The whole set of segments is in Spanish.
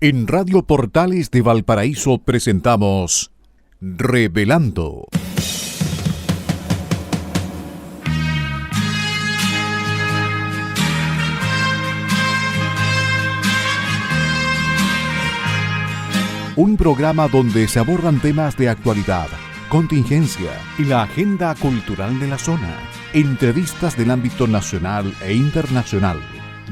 En Radio Portales de Valparaíso presentamos Revelando. Un programa donde se abordan temas de actualidad, contingencia y la agenda cultural de la zona. Entrevistas del ámbito nacional e internacional.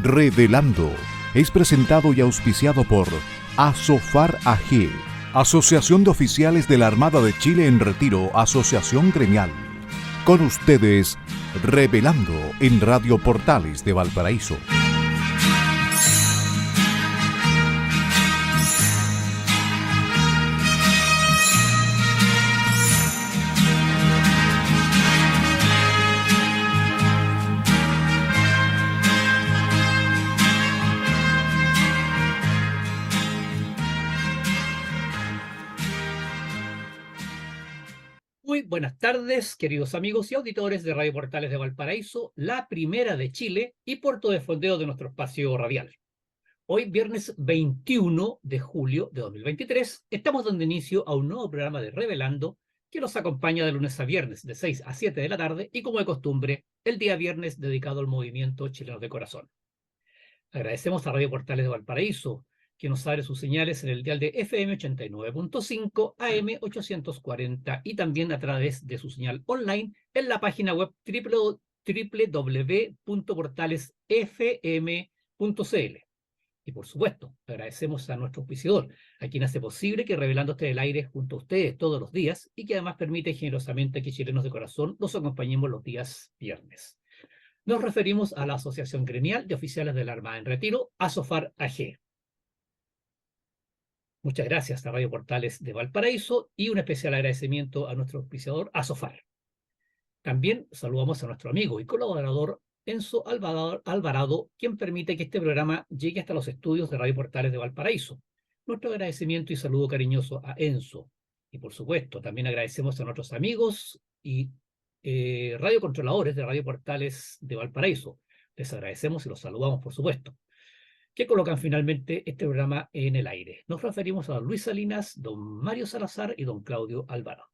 Revelando es presentado y auspiciado por Asofar AG, Asociación de Oficiales de la Armada de Chile en Retiro, Asociación Gremial. Con ustedes, Revelando en Radio Portales de Valparaíso. Muy buenas tardes, queridos amigos y auditores de Radio Portales de Valparaíso, la primera de Chile y puerto de fondeo de nuestro espacio radial. Hoy, viernes 21 de julio de 2023, estamos dando inicio a un nuevo programa de Revelando que nos acompaña de lunes a viernes de 6 a 7 de la tarde y, como de costumbre, el día viernes dedicado al movimiento chileno de corazón. Agradecemos a Radio Portales de Valparaíso, que nos abre sus señales en el dial de FM 89.5, AM 840 y también a través de su señal online en la página web www.portalesfm.cl. Y por supuesto, agradecemos a nuestro auspiciador, a quien hace posible que Revelando esté en el aire junto a ustedes todos los días y que además permite generosamente que chilenos de corazón los acompañemos los días viernes. Nos referimos a la Asociación Gremial de Oficiales de la Armada en Retiro, Asofar AG. Muchas gracias a Radio Portales de Valparaíso y un especial agradecimiento a nuestro auspiciador Asofar. También saludamos a nuestro amigo y colaborador Enzo Alvarado, quien permite que este programa llegue hasta los estudios de Radio Portales de Valparaíso. Nuestro agradecimiento y saludo cariñoso a Enzo. Y por supuesto, también agradecemos a nuestros amigos y radiocontroladores de Radio Portales de Valparaíso. Les agradecemos y los saludamos, por supuesto, que colocan finalmente este programa en el aire. Nos referimos a don Luis Salinas, don Mario Salazar y don Claudio Alvarado.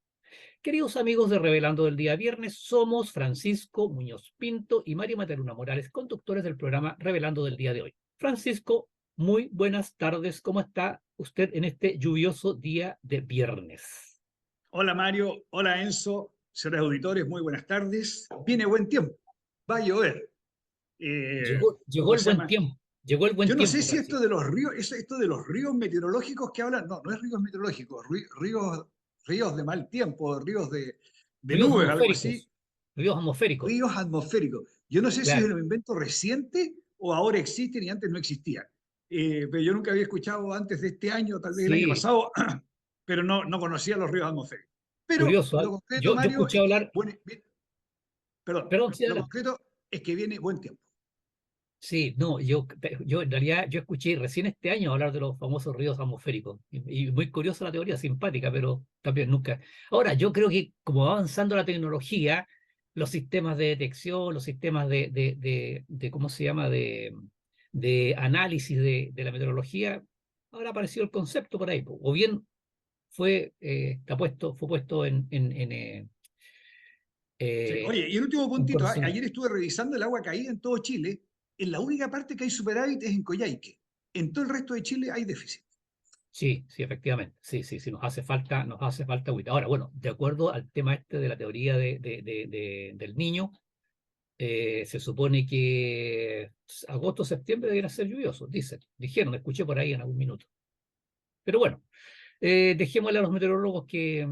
Queridos amigos de Revelando del día viernes, somos Francisco Muñoz Pinto y Mario Materuna Morales, conductores del programa Revelando del día de hoy. Francisco, muy buenas tardes. ¿Cómo está usted en este lluvioso día de viernes? Hola Mario, hola Enzo, señores auditores, muy buenas tardes. Viene buen tiempo, va a llover. Llegó el buen tiempo. Llegó el buen Yo no tiempo. sé si esto de los ríos, esto de los ríos meteorológicos que hablan, no es ríos meteorológicos, ríos de mal tiempo, ríos de Ríos nubes, algo atmosféricos. así. Ríos atmosféricos. Ríos atmosféricos. Yo no sé si es Claro. un invento reciente o ahora existen y antes no existían. Pero yo nunca había escuchado antes de este año, tal vez el año Sí, pasado, pero no conocía los ríos atmosféricos. Pero curioso. lo concreto, Yo Mario, escuché es que, hablar, perdón, sí, lo adelante. concreto es que viene buen tiempo. Sí, no, yo en realidad yo escuché recién este año hablar de los famosos ríos atmosféricos y muy curiosa la teoría, simpática, pero también nunca. Ahora, yo creo que como va avanzando la tecnología, los sistemas de detección, los sistemas de ¿cómo se llama?, de análisis de la meteorología, habrá aparecido el concepto por ahí, o bien fue puesto Sí. eh, Oye, y el último en puntito, conocimiento. ayer estuve revisando el agua caída en todo Chile. En la única parte que hay superávit es en Coyhaique. En todo el resto de Chile hay déficit. Sí, sí, efectivamente. Sí, nos hace falta agüita. Ahora, bueno, de acuerdo al tema este de la teoría del niño, se supone que agosto, septiembre deberían ser lluviosos, dijeron, escuché por ahí en algún minuto. Pero bueno, dejémosle a los meteorólogos que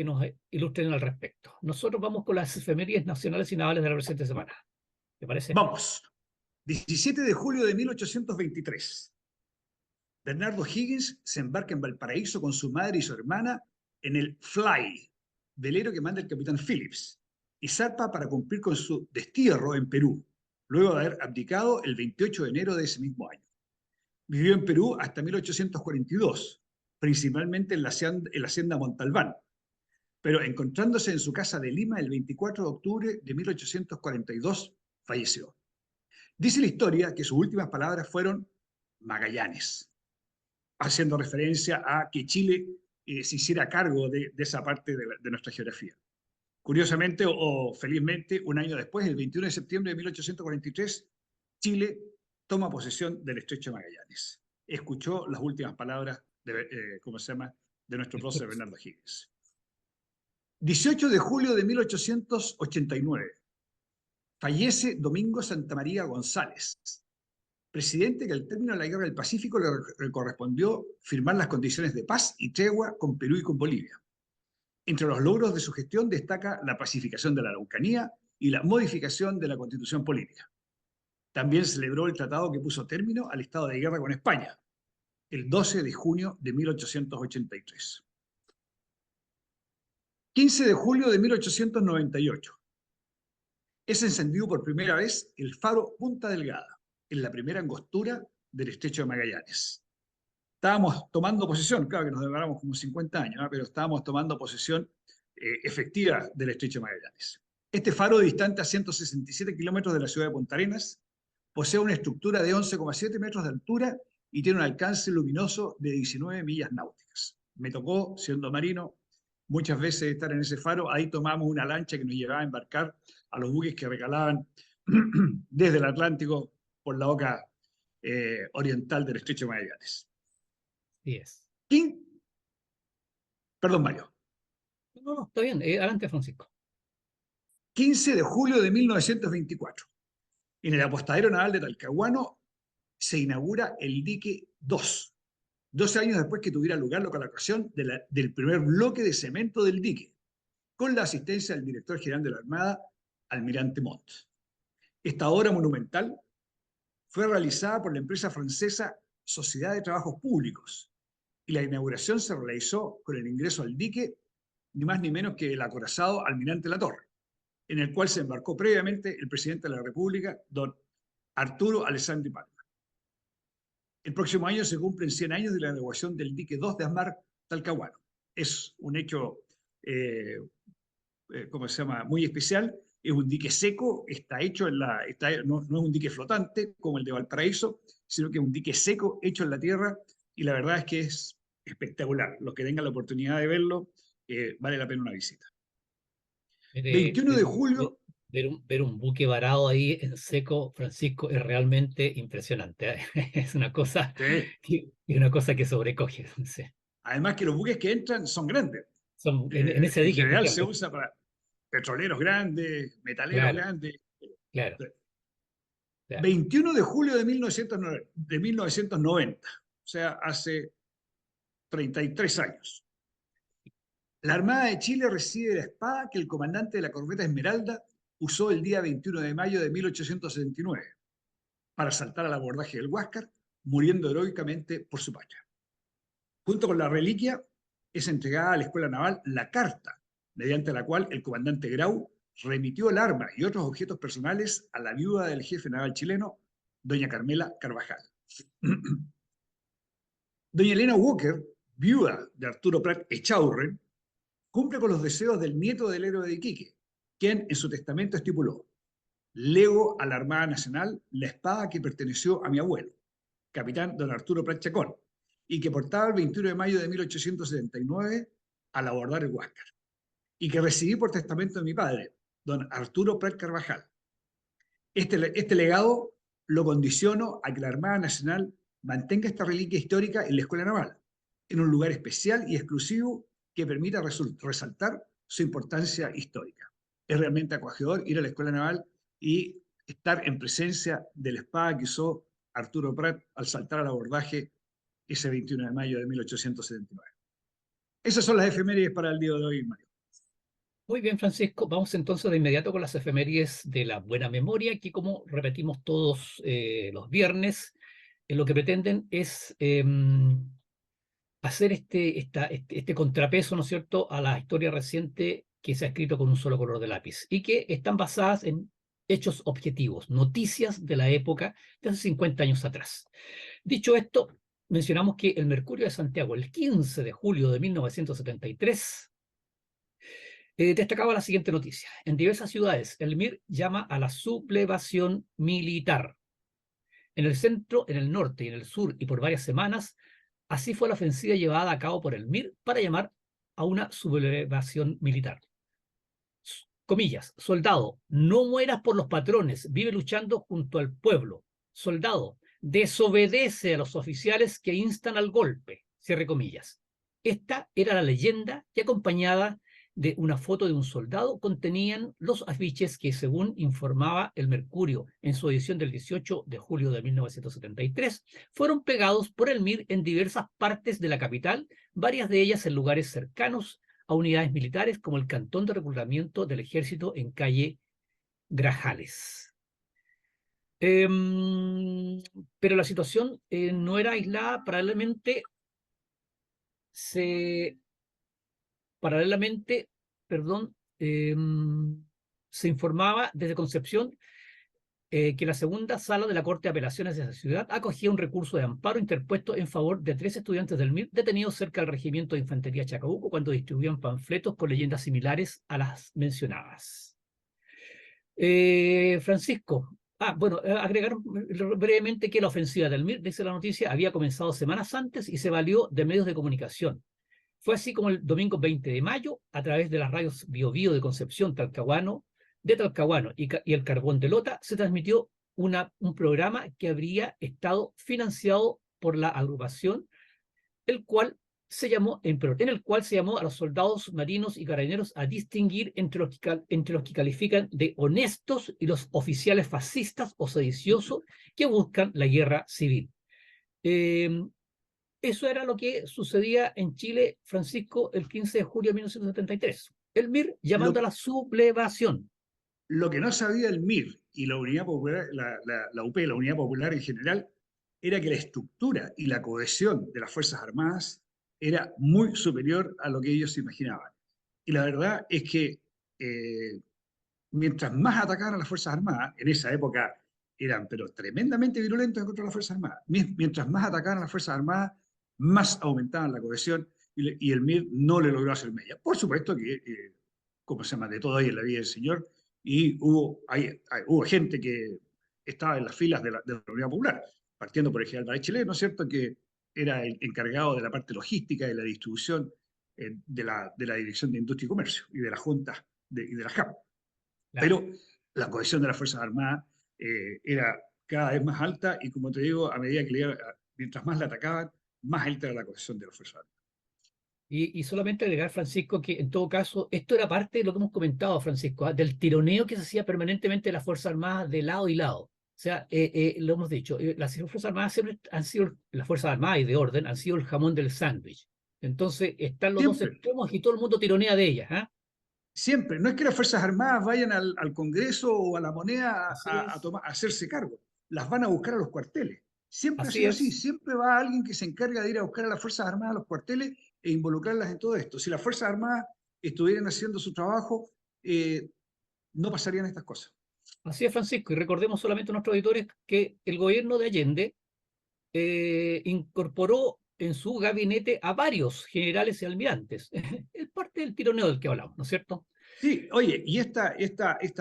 nos ilustren al respecto. Nosotros vamos con las efemérides nacionales y navales de la presente semana. ¿Te parece? Vamos. 17 de julio de 1823. Bernardo Higgins se embarca en Valparaíso con su madre y su hermana en el Fly, velero que manda el capitán Phillips, y zarpa para cumplir con su destierro en Perú, luego de haber abdicado el 28 de enero de ese mismo año. Vivió en Perú hasta 1842, principalmente en la hacienda Montalbán, pero encontrándose en su casa de Lima el 24 de octubre de 1842, falleció. Dice la historia que sus últimas palabras fueron Magallanes. haciendo referencia a que Chile se hiciera cargo de esa parte de nuestra geografía. Curiosamente o felizmente, un año después, el 21 de septiembre de 1843, Chile toma posesión del Estrecho de Magallanes. Escuchó las últimas palabras de nuestro prócer Bernardo Higgins. 18 de julio de 1889. Fallece Domingo Santamaría González, presidente que al término de la Guerra del Pacífico le correspondió firmar las condiciones de paz y tregua con Perú y con Bolivia. Entre los logros de su gestión destaca la pacificación de la Araucanía y la modificación de la Constitución política. También celebró el tratado que puso término al estado de guerra con España, el 12 de junio de 1883. 15 de julio de 1898. Es encendido por primera vez el faro Punta Delgada, en la primera angostura del Estrecho de Magallanes. Estábamos tomando posesión, claro que nos demoramos como 50 años, ¿no? Pero estábamos tomando posesión efectiva del Estrecho de Magallanes. Este faro, distante a 167 kilómetros de la ciudad de Punta Arenas, posee una estructura de 11,7 metros de altura y tiene un alcance luminoso de 19 millas náuticas. Me tocó, siendo marino, muchas veces estar en ese faro. Ahí tomamos una lancha que nos llevaba a embarcar a los buques que recalaban desde el Atlántico por la boca oriental del Estrecho de Magallanes. Yes. Perdón, Mario. No, está bien. Adelante, Francisco. 15 de julio de 1924. En el apostadero naval de Talcahuano se inaugura el dique 2, 12 años después que tuviera lugar la colocación del primer bloque de cemento del dique, con la asistencia del director general de la Armada, almirante Montt. Esta obra monumental fue realizada por la empresa francesa Sociedad de Trabajos Públicos, y la inauguración se realizó con el ingreso al dique, ni más ni menos que el acorazado Almirante Latorre, en el cual se embarcó previamente el presidente de la República, don Arturo Alessandri Palma. El próximo año se cumplen 100 años de la inauguración del dique 2 de Asmar Talcahuano. Es un hecho, muy especial. Es un dique seco, está hecho no es un dique flotante como el de Valparaíso, sino que es un dique seco hecho en la tierra, y la verdad es que es espectacular. Los que tengan la oportunidad de verlo, vale la pena una visita. 21 de julio... Ver un buque varado ahí en seco, Francisco, es realmente impresionante, ¿eh? Es una cosa, Sí. que sobrecoge. Sí. Además que los buques que entran son grandes. Son, en ese dique, en general claro, se usa para petroleros grandes, metaleros grandes. Claro, claro. 21 de julio de 1990, o sea, hace 33 años. La Armada de Chile recibe la espada que el comandante de la corbeta Esmeralda usó el día 21 de mayo de 1879 para saltar al abordaje del Huáscar, muriendo heroicamente por su patria. Junto con la reliquia, es entregada a la Escuela Naval la carta mediante la cual el comandante Grau remitió el arma y otros objetos personales a la viuda del jefe naval chileno, doña Carmela Carvajal. Doña Elena Walker, viuda de Arturo Prat Echaurren, cumple con los deseos del nieto del héroe de Iquique, quien en su testamento estipuló: lego a la Armada Nacional la espada que perteneció a mi abuelo, capitán don Arturo Prat Chacón, y que portaba el 21 de mayo de 1879 al abordar el Huáscar, y que recibí por testamento de mi padre, don Arturo Prat Carvajal. Este legado lo condiciono a que la Armada Nacional mantenga esta reliquia histórica en la Escuela Naval, en un lugar especial y exclusivo que permita resaltar su importancia histórica. Es realmente acogedor ir a la Escuela Naval y estar en presencia de la espada que usó Arturo Prat al saltar al abordaje ese 21 de mayo de 1879. Esas son las efemérides para el día de hoy, Mario. Muy bien, Francisco. Vamos entonces de inmediato con las efemérides de la buena memoria, que, como repetimos todos los viernes, lo que pretenden es hacer este contrapeso, ¿no es cierto?, a la historia reciente que se ha escrito con un solo color de lápiz y que están basadas en hechos objetivos, noticias de la época de hace 50 años atrás. Dicho esto, mencionamos que el Mercurio de Santiago, el 15 de julio de 1973, destacaba la siguiente noticia. En diversas ciudades, el MIR llama a la sublevación militar. En el centro, en el norte y en el sur, y por varias semanas, Así fue la ofensiva llevada a cabo por el MIR para llamar a una sublevación militar. Comillas, soldado, no mueras por los patrones, vive luchando junto al pueblo. Soldado, desobedece a los oficiales que instan al golpe. Cierre comillas. Esta era la leyenda que, acompañada de una foto de un soldado, contenían los afiches que, según informaba el Mercurio en su edición del 18 de julio de 1973, fueron pegados por el MIR en diversas partes de la capital, varias de ellas en lugares cercanos a unidades militares como el Cantón de Reclutamiento del Ejército en calle Grajales. Pero la situación no era aislada. Paralelamente, se informaba desde Concepción que la segunda sala de la Corte de Apelaciones de esa ciudad acogía un recurso de amparo interpuesto en favor de 3 estudiantes del MIR detenidos cerca del Regimiento de Infantería Chacabuco cuando distribuían panfletos con leyendas similares a las mencionadas. Francisco, agregar brevemente que la ofensiva del MIR, dice la noticia, había comenzado semanas antes y se valió de medios de comunicación. Fue así como el domingo 20 de mayo, a través de las radios Biobío de Concepción, Talcahuano y el Carbón de Lota, se transmitió un programa que habría estado financiado por la agrupación, en el cual se llamó a los soldados marinos y carabineros a distinguir entre los que califican de honestos y los oficiales fascistas o sediciosos que buscan la guerra civil. Eso era lo que sucedía en Chile, Francisco, el 15 de julio de 1973. El MIR llamando a la sublevación. Lo que no sabía el MIR y la Unidad Popular, la UP, la Unidad Popular en general, era que la estructura y la cohesión de las Fuerzas Armadas era muy superior a lo que ellos imaginaban. Y la verdad es que mientras más atacaban a las Fuerzas Armadas, en esa época eran pero tremendamente virulentos contra las Fuerzas Armadas, mientras más atacaban a las Fuerzas Armadas, más aumentaban la cohesión y el MIR no le logró hacer mella. Por supuesto que, como se llama, de todo ahí en la vida del señor, y hubo gente que estaba en las filas de la Unidad Popular, partiendo por el general Bachelet, ¿no es cierto?, que era el encargado de la parte logística, de la distribución, de la Dirección de Industria y Comercio, y de la Junta y de la JAP. Claro. Pero la cohesión de las Fuerzas Armadas era cada vez más alta, y como te digo, a medida que mientras más la atacaban, más alta era la cohesión de las Fuerzas Armadas. Y solamente agregar, Francisco, que en todo caso, esto era parte de lo que hemos comentado, Francisco, del tironeo que se hacía permanentemente de las Fuerzas Armadas de lado y lado. O sea, lo hemos dicho, las Fuerzas Armadas siempre han sido, las Fuerzas Armadas y de orden, han sido el jamón del sándwich. Entonces, están los dos extremos y todo el mundo tironea de ellas. Siempre. No es que las Fuerzas Armadas vayan al Congreso o a la Moneda a hacerse cargo. Las van a buscar a los cuarteles. Siempre ha sido así. Siempre va alguien que se encarga de ir a buscar a las Fuerzas Armadas a los cuarteles e involucrarlas en todo esto. Si las Fuerzas Armadas estuvieran haciendo su trabajo, no pasarían estas cosas. Así es, Francisco. Y recordemos solamente a nuestros auditores que el gobierno de Allende incorporó en su gabinete a varios generales y almirantes. Es parte del tironeo del que hablamos, ¿no es cierto? Sí, oye, y esta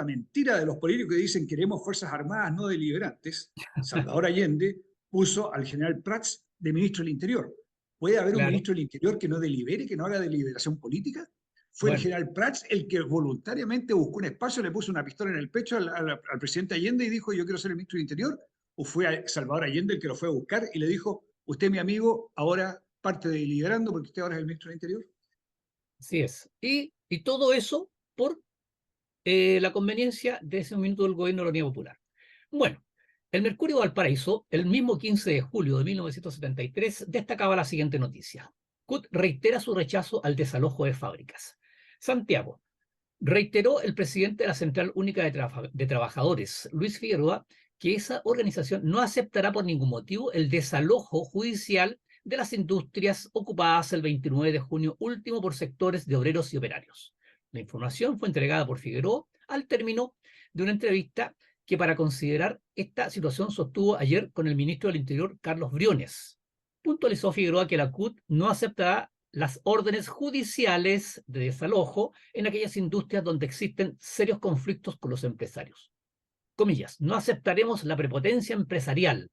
mentira de los políticos que dicen queremos Fuerzas Armadas no deliberantes, Salvador Allende puso al general Prats de ministro del Interior. ¿Puede haber un ministro del Interior que no delibere, que no haga deliberación política? Fue el general Prats el que voluntariamente buscó un espacio, le puso una pistola en el pecho al presidente Allende y dijo, yo quiero ser el ministro del Interior. ¿O fue Salvador Allende el que lo fue a buscar y le dijo, usted, mi amigo, ahora parte deliberando porque usted ahora es el ministro del Interior? Así es. Y todo eso por la conveniencia de ese minuto del gobierno de la Unidad Popular. Bueno, el Mercurio de Valparaíso, el mismo 15 de julio de 1973, destacaba la siguiente noticia. CUT reitera su rechazo al desalojo de fábricas. Santiago. Reiteró el presidente de la Central Única de Trabajadores, Luis Figueroa, que esa organización no aceptará por ningún motivo el desalojo judicial de las industrias ocupadas el 29 de junio último por sectores de obreros y operarios. La información fue entregada por Figueroa al término de una entrevista que, para considerar esta situación, sostuvo ayer con el ministro del Interior, Carlos Briones. Puntualizó Figueroa que la CUT no aceptará las órdenes judiciales de desalojo en aquellas industrias donde existen serios conflictos con los empresarios. Comillas, no aceptaremos la prepotencia empresarial,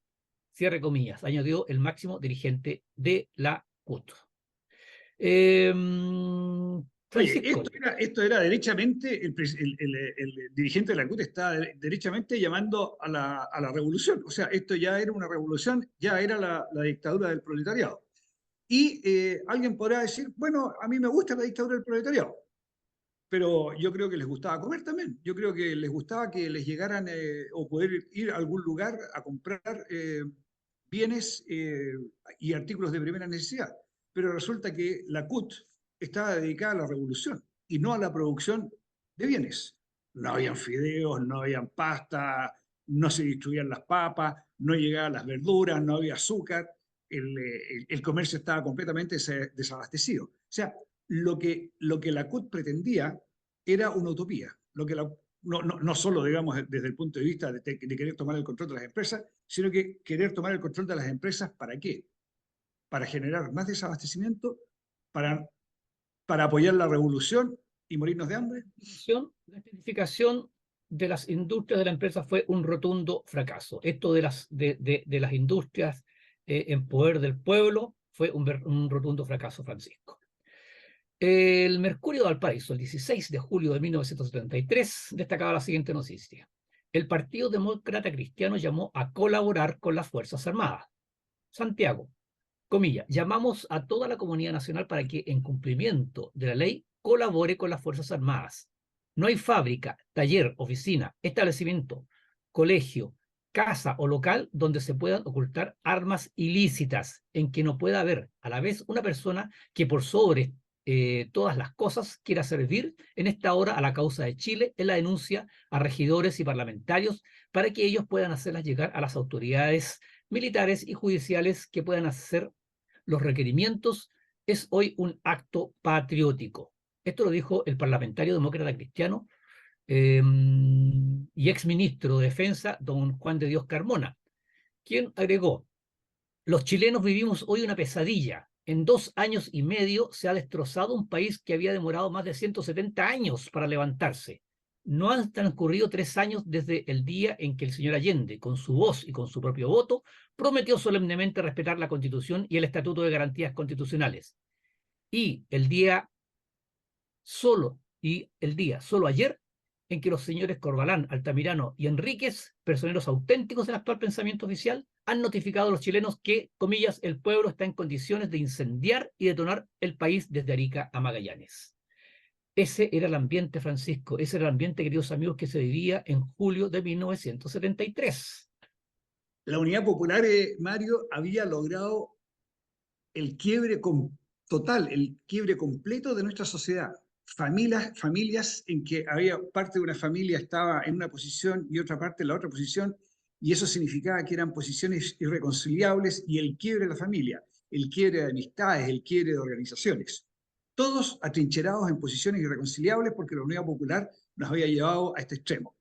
cierre comillas, añadió el máximo dirigente de la CUT. Oye, Francisco, esto era derechamente, el dirigente de la CUT estaba derechamente llamando a la revolución. O sea, esto ya era una revolución, ya era la dictadura del proletariado. Y alguien podrá decir, bueno, a mí me gusta la dictadura del proletariado, pero yo creo que les gustaba comer también. Yo creo que les gustaba que les llegaran o poder ir a algún lugar a comprar bienes y artículos de primera necesidad. Pero resulta que la CUT estaba dedicada a la revolución y no a la producción de bienes. No habían fideos, no habían pasta, no se distribuían las papas, no llegaban las verduras, no había azúcar, el comercio estaba completamente desabastecido. O sea, lo que la CUT pretendía era una utopía. No solo, digamos, desde el punto de vista de querer tomar el control de las empresas, sino que querer tomar el control de las empresas, ¿para qué? Para generar más desabastecimiento, para, para apoyar la revolución y morirnos de hambre. la especificación de las industrias de la empresa fue un rotundo fracaso. Esto de las industrias en poder del pueblo fue un rotundo fracaso, Francisco. El Mercurio de Valparaíso, el 16 de julio de 1973, destacaba la siguiente noticia. El Partido Demócrata Cristiano llamó a colaborar con las Fuerzas Armadas. Santiago, comilla, llamamos a toda la comunidad nacional para que, en cumplimiento de la ley, colabore con las Fuerzas Armadas. No hay fábrica, taller, oficina, establecimiento, colegio, casa o local donde se puedan ocultar armas ilícitas, en que no pueda haber a la vez una persona que por sobre todas las cosas quiera servir en esta hora a la causa de Chile en la denuncia a regidores y parlamentarios para que ellos puedan hacerlas llegar a las autoridades militares y judiciales que puedan hacer los requerimientos. Es hoy un acto patriótico. Esto lo dijo el parlamentario demócrata cristiano y exministro de Defensa, don Juan de Dios Carmona, quien agregó: los chilenos vivimos hoy una pesadilla. En 2 años y medio se ha destrozado un país que había demorado más de 170 años para levantarse. No han transcurrido 3 años desde el día en que el señor Allende, con su voz y con su propio voto, prometió solemnemente respetar la Constitución y el Estatuto de Garantías Constitucionales. Y el día solo ayer, en que los señores Corbalán, Altamirano y Enríquez, personeros auténticos del actual pensamiento oficial, han notificado a los chilenos que, comillas, el pueblo está en condiciones de incendiar y detonar el país desde Arica a Magallanes. Ese era el ambiente, Francisco, ese era el ambiente, queridos amigos, que se vivía en julio de 1973. La Unidad Popular, Mario, había logrado el quiebre total, el quiebre completo de nuestra sociedad. Familias en que había parte de una familia estaba en una posición y otra parte en la otra posición, y eso significaba que eran posiciones irreconciliables, y el quiebre de la familia, el quiebre de amistades, el quiebre de organizaciones. Todos atrincherados en posiciones irreconciliables porque la Unidad Popular nos había llevado a este extremo,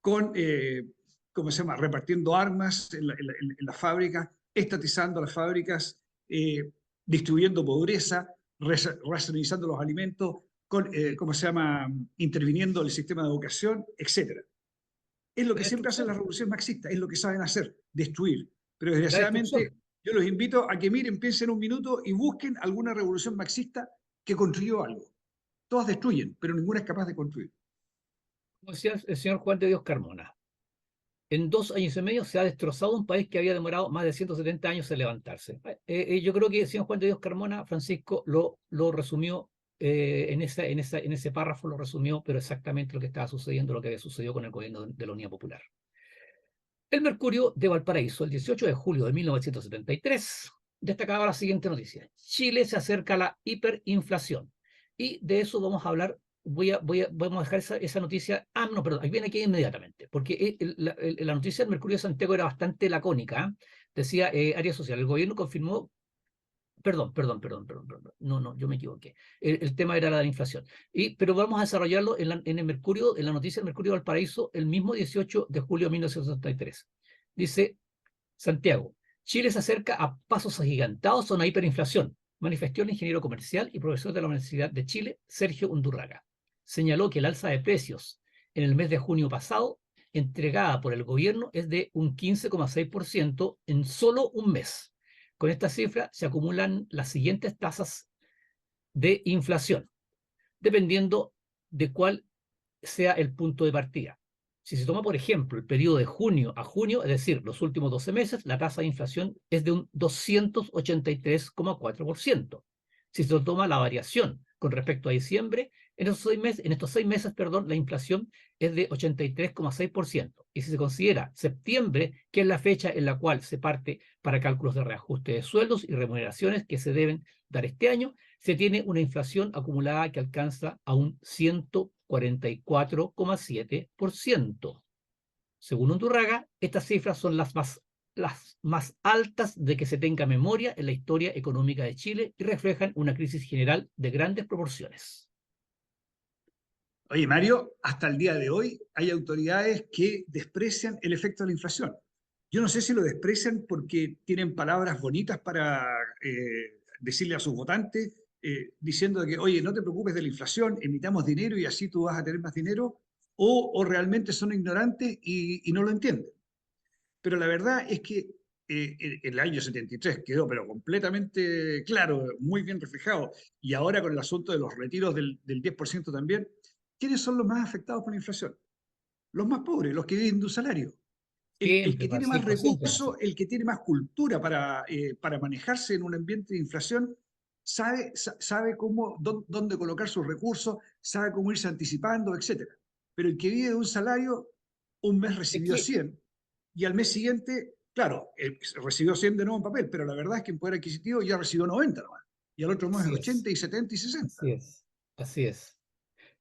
con, ¿cómo se llama?, repartiendo armas en las fábricas, estatizando las fábricas, distribuyendo pobreza, racionalizando los alimentos, ¿cómo se llama?, interviniendo en el sistema de educación, etc. Es lo que siempre hacen las revoluciones marxistas, es lo que saben hacer, destruir. Pero desgraciadamente yo los invito a que miren, piensen un minuto y busquen alguna revolución marxista que construyó algo. Todas destruyen, pero ninguna es capaz de construir. Como decía el señor Juan de Dios Carmona, en 2 años y medio se ha destrozado un país que había demorado más de 170 años en levantarse. Yo creo que el señor Juan de Dios Carmona, Francisco, lo resumió en ese párrafo, lo resumió, pero exactamente lo que estaba sucediendo, lo que había sucedido con el gobierno de la Unidad Popular. El Mercurio de Valparaíso, el 18 de julio de 1973, destacaba la siguiente noticia: Chile se acerca a la hiperinflación. Y de eso vamos a hablar. Vamos a dejar esa noticia. No, perdón, ahí viene aquí inmediatamente, porque la noticia del Mercurio de Santiago era bastante lacónica. Decía área social, el gobierno confirmó. Perdón. No, yo me equivoqué. El tema era la de la inflación. Pero vamos a desarrollarlo en el Mercurio, en la noticia del Mercurio de Valparaíso, el mismo 18 de julio de 1963. Dice: Santiago, Chile se acerca a pasos agigantados a una hiperinflación, manifestó el ingeniero comercial y profesor de la Universidad de Chile, Sergio Undurraga. Señaló que el alza de precios en el mes de junio pasado entregada por el gobierno es de un 15,6% en solo un mes. Con esta cifra se acumulan las siguientes tasas de inflación, dependiendo de cuál sea el punto de partida. Si se toma, por ejemplo, el periodo de junio a junio, es decir, los últimos 12 meses, la tasa de inflación es de un 283,4%. Si se toma la variación con respecto a diciembre, en estos seis meses, la inflación es de 83,6%. Y si se considera septiembre, que es la fecha en la cual se parte para cálculos de reajuste de sueldos y remuneraciones que se deben dar este año, se tiene una inflación acumulada que alcanza a un 144,7%. Según Undurraga, estas cifras son las más altas de que se tenga memoria en la historia económica de Chile y reflejan una crisis general de grandes proporciones. Oye, Mario, hasta el día de hoy hay autoridades que desprecian el efecto de la inflación. Yo no sé si lo desprecian porque tienen palabras bonitas para decirle a sus votantes, diciendo que, oye, no te preocupes de la inflación, emitamos dinero y así tú vas a tener más dinero, o realmente son ignorantes y no lo entienden. Pero la verdad es que el año 73 quedó pero completamente claro, muy bien reflejado, y ahora con el asunto de los retiros del 10% también. ¿Quiénes son los más afectados por la inflación? Los más pobres, los que viven de un salario. El Siempre, que tiene más Francisco, siempre. recursos, el que tiene más cultura para manejarse en un ambiente de inflación, sabe cómo, dónde colocar sus recursos, sabe cómo irse anticipando, etc. Pero el que vive de un salario, un mes recibió 100 y al mes siguiente, claro, recibió 100 de nuevo en papel, pero la verdad es que en poder adquisitivo ya recibió 90 nomás. Y al otro mes 80 y 70 y 60. Así es, así es.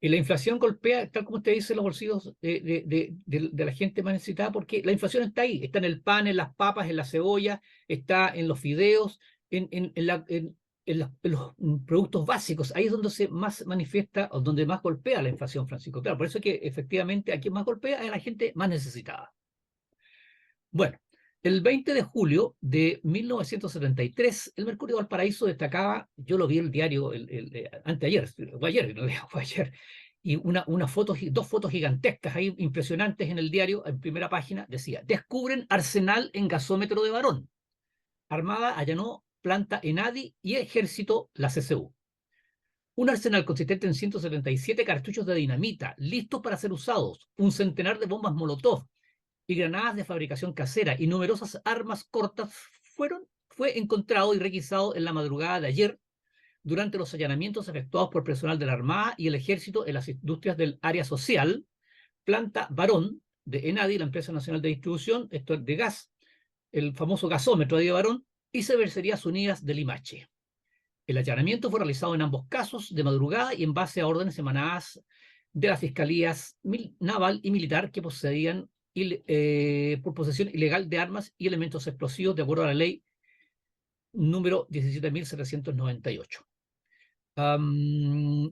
Y la inflación golpea, tal como usted dice, los bolsillos de la gente más necesitada, porque la inflación está ahí, está en el pan, en las papas, en la cebolla, está en los fideos, en los productos básicos. Ahí es donde se más manifiesta, o donde más golpea la inflación, Francisco. Claro, por eso es que efectivamente a quien más golpea es a la gente más necesitada. Bueno, el 20 de julio de 1973, el Mercurio de Valparaíso destacaba, yo lo vi en el diario anteayer, fue ayer, no fue ayer, y dos fotos gigantescas ahí, impresionantes en el diario, en primera página, decía, descubren arsenal en gasómetro de Barón. Armada allanó planta ENADI y Ejército la CCU. Un arsenal consistente en 177 cartuchos de dinamita, listos para ser usados, un centenar de bombas Molotov, y granadas de fabricación casera y numerosas armas cortas fue encontrado y requisado en la madrugada de ayer durante los allanamientos efectuados por personal de la Armada y el Ejército en las industrias del área social, planta Barón de ENADI, la empresa nacional de distribución, esto es de gas, el famoso gasómetro de Barón, y Cervecerías Unidas de Limache. El allanamiento fue realizado en ambos casos de madrugada y en base a órdenes emanadas de las fiscalías naval y militar que procedían por posesión ilegal de armas y elementos explosivos de acuerdo a la ley número 17.798.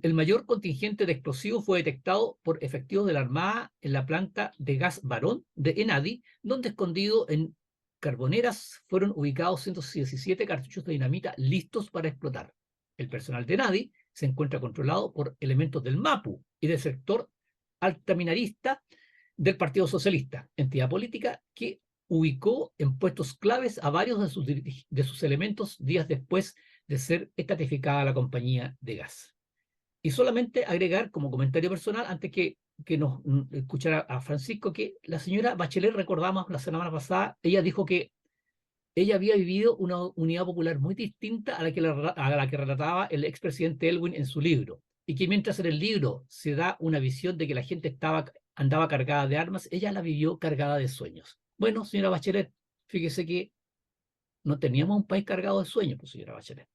El mayor contingente de explosivos fue detectado por efectivos de la Armada en la planta de gas Barón de ENADI, donde escondido en carboneras fueron ubicados 117 cartuchos de dinamita listos para explotar. El personal de ENADI se encuentra controlado por elementos del MAPU y del sector altaminarista del Partido Socialista, entidad política que ubicó en puestos claves a varios de sus elementos días después de ser estatificada la compañía de gas. Y solamente agregar como comentario personal, antes que nos escuchara a Francisco, que la señora Bachelet, recordamos la semana pasada, ella dijo que ella había vivido una unidad popular muy distinta a la que relataba el expresidente Elwin en su libro, y que mientras en el libro se da una visión de que la gente andaba cargada de armas, ella la vivió cargada de sueños. Bueno, señora Bachelet, fíjese que no teníamos un país cargado de sueños, pues, señora Bachelet.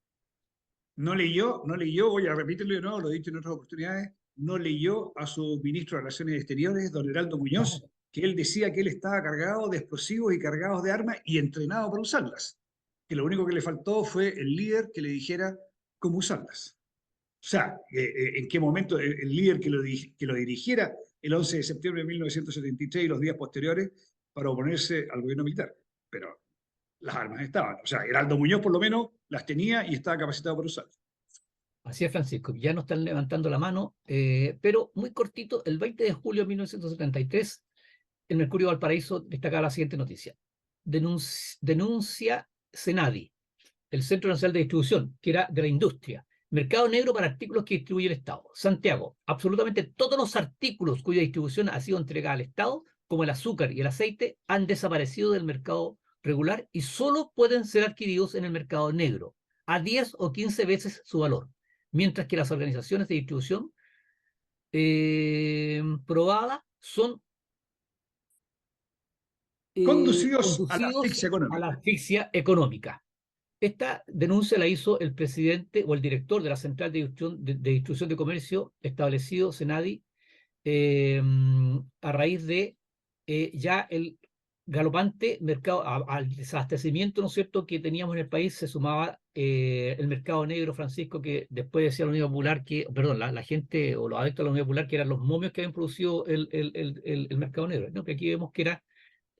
No leyó, voy a repetirlo de nuevo, lo he dicho en otras oportunidades, no leyó a su ministro de Relaciones Exteriores, don Heraldo Muñoz, que él decía que él estaba cargado de explosivos y cargados de armas y entrenado para usarlas. Que lo único que le faltó fue el líder que le dijera cómo usarlas. O sea, en qué momento el líder que lo dirigiera el 11 de septiembre de 1973 y los días posteriores para oponerse al gobierno militar. Pero las armas estaban. O sea, Heraldo Muñoz por lo menos las tenía y estaba capacitado para usarlas. Así es, Francisco, ya no están levantando la mano, pero muy cortito, el 20 de julio de 1973, el Mercurio de Valparaíso destacaba la siguiente noticia. Denuncia Senadi, el Centro Nacional de Distribución, que era de la industria. Mercado negro para artículos que distribuye el Estado. Santiago, absolutamente todos los artículos cuya distribución ha sido entregada al Estado, como el azúcar y el aceite, han desaparecido del mercado regular y solo pueden ser adquiridos en el mercado negro, a 10 o 15 veces su valor, mientras que las organizaciones de distribución probadas son Conducidos a la conducidos asfixia a económica. la asfixia económica. Esta denuncia la hizo el presidente o el director de la Central de Distribución de Comercio establecido, Senadi, a raíz de ya el galopante mercado, al desabastecimiento, ¿no es cierto?, que teníamos en el país, se sumaba el mercado negro, Francisco, que después decía la Unión Popular que, perdón, la gente o los adeptos a la Unión Popular, que eran los momios que habían producido el mercado negro, ¿no? Que aquí vemos que era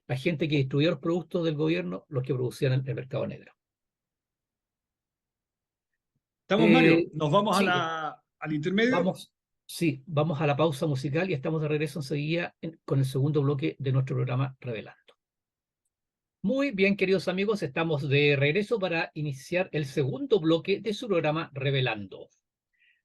la gente que distribuía los productos del gobierno los que producían el mercado negro. ¿Estamos, Mario? ¿Nos vamos Sí, al intermedio? sí, vamos a la pausa musical y estamos de regreso enseguida con el segundo bloque de nuestro programa Revelando. Muy bien, queridos amigos, estamos de regreso para iniciar el segundo bloque de su programa Revelando.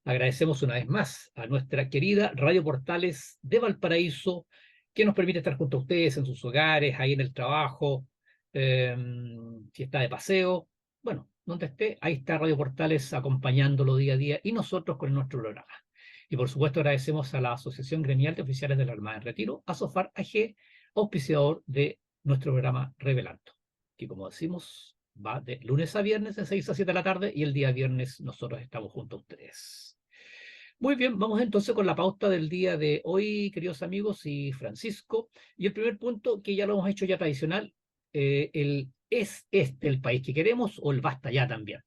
Agradecemos una vez más a nuestra querida Radio Portales de Valparaíso, que nos permite estar junto a ustedes en sus hogares, ahí en el trabajo, si está de paseo, bueno, donde esté, ahí está Radio Portales acompañándolo día a día y nosotros con nuestro programa. Y por supuesto agradecemos a la Asociación Gremial de Oficiales de la Armada en Retiro, ASOFAR AG, auspiciador de nuestro programa Revelando, que como decimos, va de lunes a viernes de 6 a 7 de la tarde y el día viernes nosotros estamos junto a ustedes. Muy bien, vamos entonces con la pauta del día de hoy, queridos amigos y Francisco. Y el primer punto, que ya lo hemos hecho ya tradicional, ¿es este el país que queremos o el basta ya también?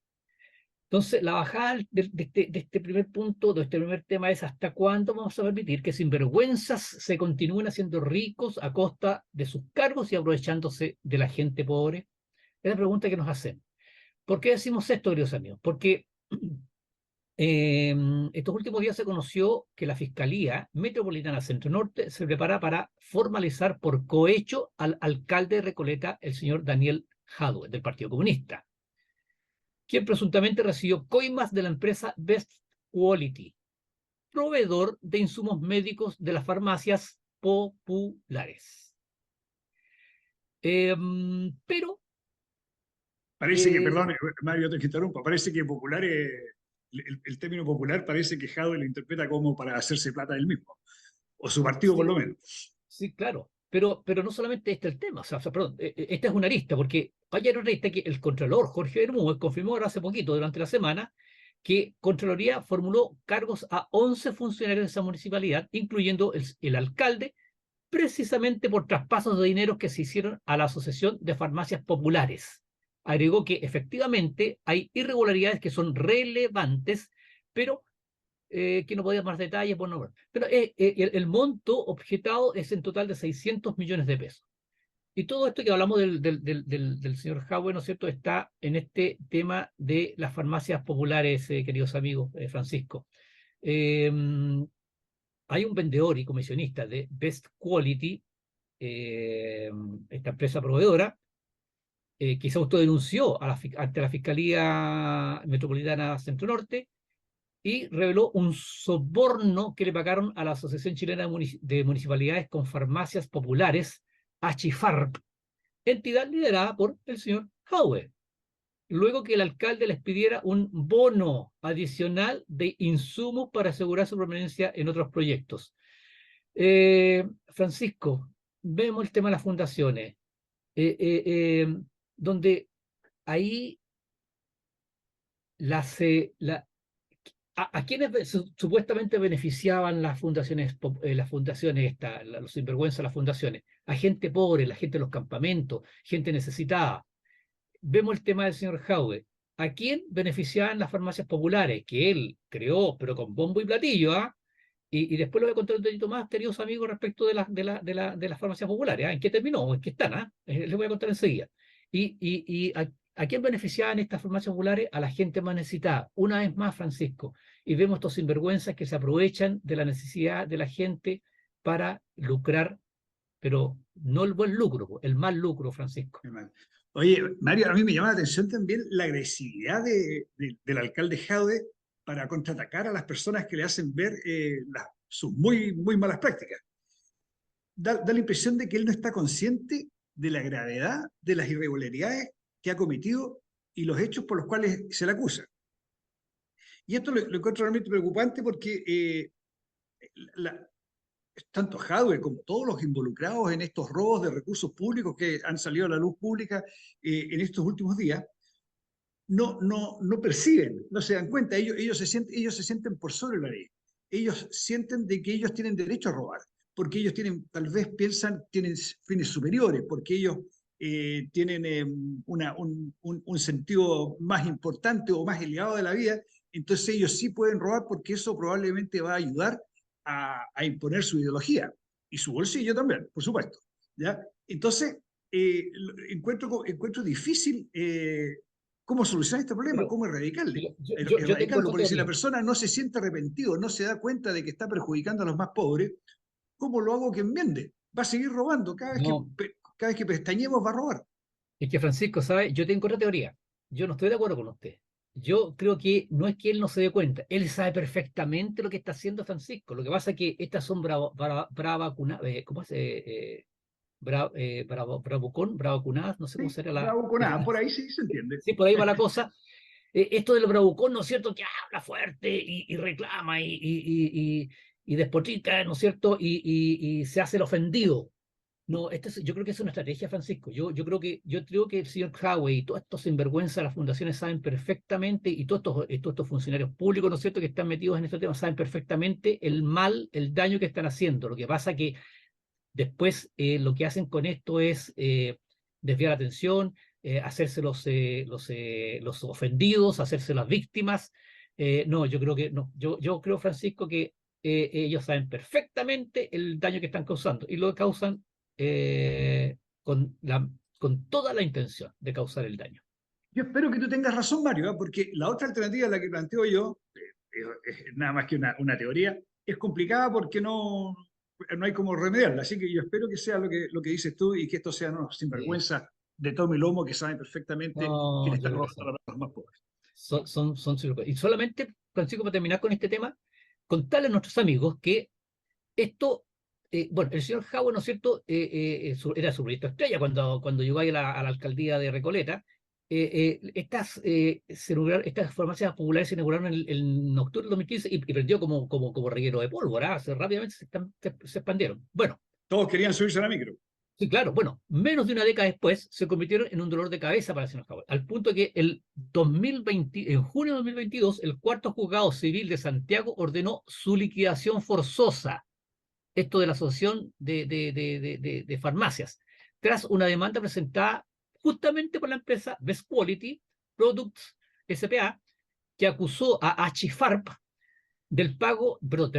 Entonces, la bajada de este primer punto, de este primer tema es ¿hasta cuándo vamos a permitir que sinvergüenzas se continúen haciendo ricos a costa de sus cargos y aprovechándose de la gente pobre? Es la pregunta que nos hacen. ¿Por qué decimos esto, queridos amigos? Porque estos últimos días se conoció que la Fiscalía Metropolitana Centro Norte se prepara para formalizar por cohecho al alcalde de Recoleta, el señor Daniel Jadue, del Partido Comunista, quien presuntamente recibió coimas de la empresa Best Quality, proveedor de insumos médicos de las farmacias populares. Pero... Parece que, perdón, Mario, te interrumpo, parece que popular el término popular parece que Jadwe lo interpreta como para hacerse plata él mismo, o su partido por lo menos. Sí, claro. Pero no solamente este es el tema, perdón, esta es una arista, porque hay otra arista que el Contralor Jorge Bermúdez confirmó ahora hace poquito, durante la semana, que Contraloría formuló cargos a 11 funcionarios de esa municipalidad, incluyendo el alcalde, precisamente por traspasos de dinero que se hicieron a la Asociación de Farmacias Populares. Agregó que efectivamente hay irregularidades que son relevantes, pero que no podía dar más detalles, bueno, pero el monto objetado es en total de 600 millones de pesos. Y todo esto que hablamos del señor Jadwe, ¿no es cierto?, está en este tema de las farmacias populares, queridos amigos, Francisco. Hay un vendedor y comisionista de Best Quality, esta empresa proveedora, que se autodenunció ante la Fiscalía Metropolitana Centro Norte, y reveló un soborno que le pagaron a la Asociación Chilena de Municipalidades con Farmacias Populares, ACHIFARP, entidad liderada por el señor Jadwe, luego que el alcalde les pidiera un bono adicional de insumos para asegurar su permanencia en otros proyectos. Francisco, vemos el tema de las fundaciones, donde ahí ¿a quiénes supuestamente beneficiaban las fundaciones, los sinvergüenzas, las fundaciones? A gente pobre, la gente de los campamentos, gente necesitada. Vemos el tema del señor Jadwe. ¿A quién beneficiaban las farmacias populares? Que él creó, pero con bombo y platillo, ¿ah? Y después lo voy a contar un poquito más, queridos amigos, respecto de las farmacias populares. ¿Ah? ¿En qué terminó? ¿En qué están? ¿Ah? Les voy a contar enseguida. ¿A quién beneficiaban estas farmacias populares? A la gente más necesitada. Una vez más, Francisco, y vemos estos sinvergüenzas que se aprovechan de la necesidad de la gente para lucrar pero no el buen lucro, el mal lucro, Francisco. Oye, Mario, a mí me llama la atención también la agresividad del alcalde Jadwe para contraatacar a las personas que le hacen ver sus muy malas prácticas. Da la impresión de que él no está consciente de la gravedad de las irregularidades que ha cometido y los hechos por los cuales se le acusa. Y esto lo encuentro realmente preocupante porque tanto Jadwe como todos los involucrados en estos robos de recursos públicos que han salido a la luz pública en estos últimos días, no perciben, no se dan cuenta, ellos se sienten por sobre la ley. Ellos sienten de que ellos tienen derecho a robar, porque ellos tal vez tienen fines superiores, porque ellos tienen un sentido más importante o más elevado de la vida, entonces ellos sí pueden robar porque eso probablemente va a ayudar a imponer su ideología y su bolsillo también, por supuesto. ¿Ya? Entonces, encuentro difícil cómo solucionar este problema, cómo erradicarlo, porque si la persona no se siente arrepentido, no se da cuenta de que está perjudicando a los más pobres, ¿cómo lo hago que enmiende? Va a seguir robando, cada vez que pestañemos va a robar. Es que Francisco, ¿sabe? Yo tengo otra teoría. Yo no estoy de acuerdo con usted. Yo creo que no es que él no se dé cuenta, él sabe perfectamente lo que está haciendo Francisco. Lo que pasa es que estas son ¿cómo es? Bravuconadas, no sé cómo será la... Bravuconadas, por ahí sí se entiende. Sí, por ahí va la cosa. Esto del bravucón, ¿no es cierto? Que habla fuerte y reclama y despotrica, ¿no es cierto? Y se hace el ofendido. No, yo creo que es una estrategia, Francisco. Yo creo que el señor Jadwe y todos estos sinvergüenzas de las fundaciones saben perfectamente, y todos estos funcionarios públicos, ¿no es cierto?, que están metidos en este tema, saben perfectamente el daño que están haciendo. Lo que pasa que después lo que hacen con esto es desviar la atención, hacerse los ofendidos, hacerse las víctimas. No, yo creo que no. Yo creo, Francisco, que ellos saben perfectamente el daño que están causando y lo causan con toda la intención de causar el daño. Yo espero que tú tengas razón, Mario, porque la otra alternativa, la que planteo yo, es nada más que una teoría, es complicada porque no hay como remediarla. Así que yo espero que sea lo que dices tú y que esto sea unos sinvergüenzas de tomo y lomo que saben perfectamente quién está robando a los más pobres. Y solamente, Francisco, para terminar con este tema, contarle a nuestros amigos que esto, bueno, el señor Jadwe, ¿no es cierto?, era su proyecto estrella cuando llegó ahí a la alcaldía de Recoleta. Estas farmacias populares se inauguraron en octubre del 2015 y prendió como reguero de pólvora. Rápidamente se expandieron. Bueno. Todos querían subirse a la micro. Sí, claro. Bueno, menos de una década después se convirtieron en un dolor de cabeza para el señor Jadwe, al punto que en junio de 2022, el cuarto juzgado civil de Santiago ordenó su liquidación forzosa. Esto de la Asociación de Farmacias, tras una demanda presentada justamente por la empresa Best Quality Products S.p.A., que acusó a Achifarp del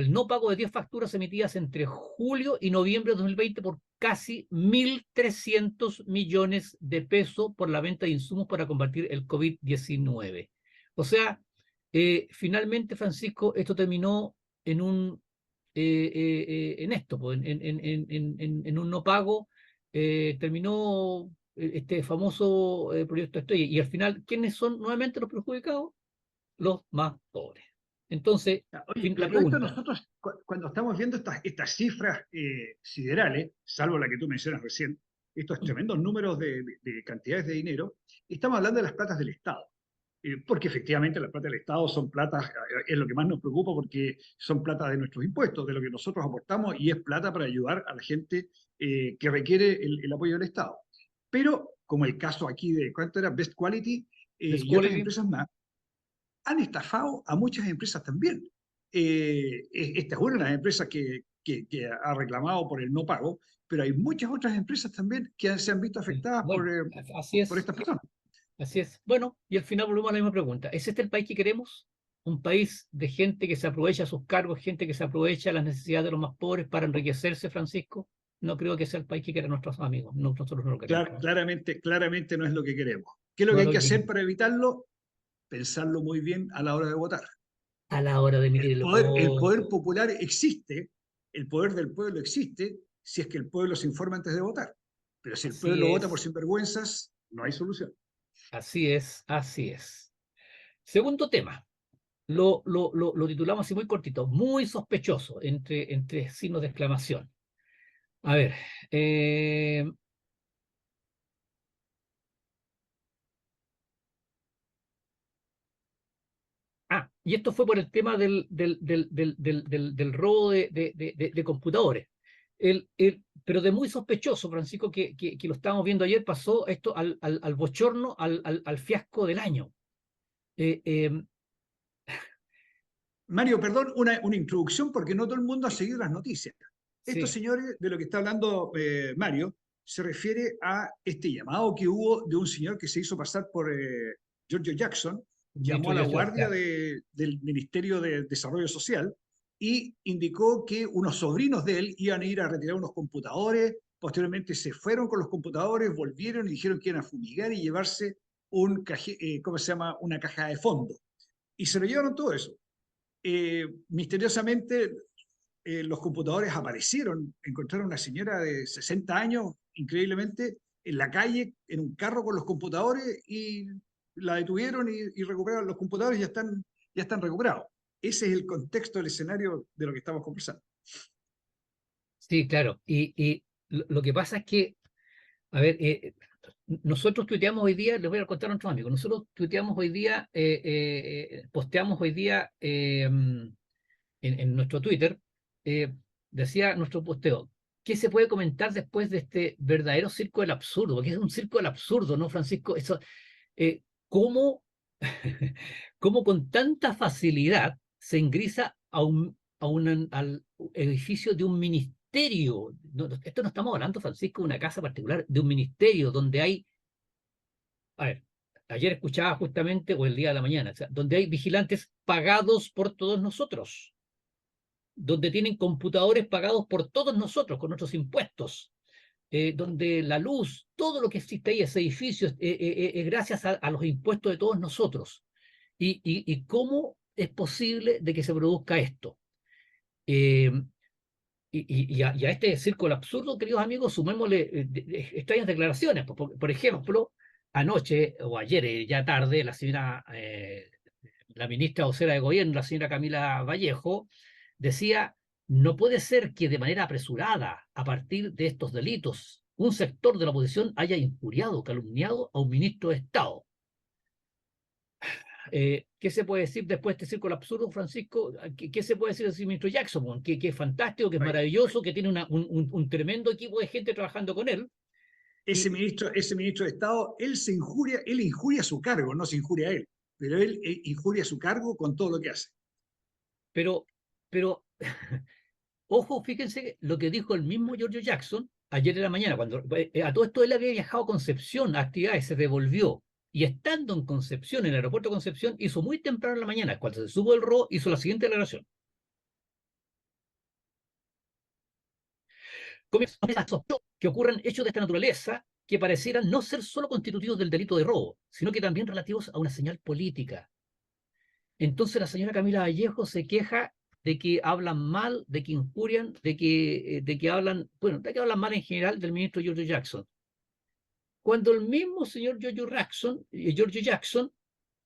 no pago de 10 facturas emitidas entre julio y noviembre de 2020 por casi 1.300 millones de pesos por la venta de insumos para combatir el COVID-19. O sea, finalmente, Francisco, esto terminó en un un no pago, terminó este famoso proyecto Estrella, y al final, ¿quiénes son nuevamente los perjudicados? Los más pobres. Entonces, oye, la pregunta, nosotros cuando estamos viendo estas cifras siderales, salvo la que tú mencionas recién, estos tremendos números de cantidades de dinero, estamos hablando de las platas del Estado. Porque efectivamente las platas del Estado son platas, es lo que más nos preocupa porque son platas de nuestros impuestos, de lo que nosotros aportamos, y es plata para ayudar a la gente que requiere el apoyo del Estado. Pero, como el caso aquí de, ¿cuánto era? Best Quality y otras empresas más, han estafado a muchas empresas también. Esta es una de las empresas que ha reclamado por el no pago, pero hay muchas otras empresas también que se han visto afectadas por estas personas. Así es. Bueno, y al final volvemos a la misma pregunta. ¿Es este el país que queremos? ¿Un país de gente que se aprovecha sus cargos, gente que se aprovecha las necesidades de los más pobres para enriquecerse, Francisco? No creo que sea el país que quieran nuestros amigos. Nosotros no lo queremos. Claramente no es lo que queremos. ¿Qué es lo que hay que hacer para evitarlo? Pensarlo muy bien a la hora de votar. A la hora de emitir el poder popular existe, el poder del pueblo existe, si es que el pueblo se informa antes de votar. Pero si el Así pueblo vota por es, sinvergüenzas, no hay solución. así es, así es. Segundo tema, lo titulamos así muy cortito, muy sospechoso, entre signos de exclamación. A ver, eh, y esto fue por el tema del robo de computadores. Pero de muy sospechoso, Francisco, que lo estábamos viendo ayer, pasó esto al bochorno, al fiasco del año. Eh, eh, Mario, perdón, una introducción porque no todo el mundo ha seguido las noticias. Estos sí, señores, de lo que está hablando Mario, se refiere a este llamado que hubo de un señor que se hizo pasar por Giorgio Jackson, llamó ministro a la Joshua, guardia claro. del Ministerio de Desarrollo Social y indicó que unos sobrinos de él iban a ir a retirar unos computadores, posteriormente se fueron con los computadores, volvieron y dijeron que iban a fumigar y llevarse ¿cómo se llama? Una caja de fondo. Y se lo llevaron todo eso. Misteriosamente los computadores aparecieron, encontraron a una señora de 60 años, increíblemente, en la calle, en un carro con los computadores y la detuvieron y recuperaron los computadores y ya están recuperados. Ese es el contexto, el escenario de lo que estamos conversando. Sí, claro. Y lo que pasa es que, a ver, nosotros tuiteamos hoy día, les voy a contar a nuestros amigos, nosotros tuiteamos hoy día, posteamos hoy día en nuestro Twitter, eh, decía nuestro posteo, ¿qué se puede comentar después de este verdadero circo del absurdo? Porque es un circo del absurdo, ¿no, Francisco? Eso, ¿cómo, cómo con tanta facilidad se ingresa al edificio de un ministerio? Esto no estamos hablando, Francisco, de una casa particular, de un ministerio donde hay, a ver, ayer escuchaba justamente, o el día de la mañana, o sea, donde hay vigilantes pagados por todos nosotros, donde tienen computadores pagados por todos nosotros con nuestros impuestos, donde la luz, todo lo que existe ahí, ese edificio, es gracias a los impuestos de todos nosotros. ¿Y cómo es posible de que se produzca esto? Eh, y a este círculo del absurdo, queridos amigos, sumémosle extrañas declaraciones. Por ejemplo, anoche o ayer, ya tarde, la ministra vocera de gobierno, la señora Camila Vallejo, decía, no puede ser que de manera apresurada, a partir de estos delitos, un sector de la oposición haya injuriado, calumniado a un ministro de Estado. ¿Qué se puede decir después de este círculo absurdo, Francisco? ¿Qué se puede decir del ministro Jackson? Que es fantástico, que es Oye, maravilloso, que tiene un tremendo equipo de gente trabajando con él. Y, ese ministro de Estado, él injuria su cargo, no se injuria a él, pero él injuria su cargo con todo lo que hace. pero, pero, ojo, fíjense lo que dijo el mismo Giorgio Jackson ayer en la mañana, cuando a todo esto él había viajado a Concepción a actividades, se devolvió. Y estando en Concepción, en el aeropuerto de Concepción, hizo muy temprano en la mañana, cuando se subió el RO, hizo la siguiente declaración. Comienza a sospechar que ocurran hechos de esta naturaleza que parecieran no ser solo constitutivos del delito de robo, sino que también relativos a una señal política. Entonces la señora Camila Vallejo se queja de que hablan mal, de que injurian, de que hablan, bueno, de que hablan mal en general del ministro Giorgio Jackson. Cuando el mismo señor Giorgio Jackson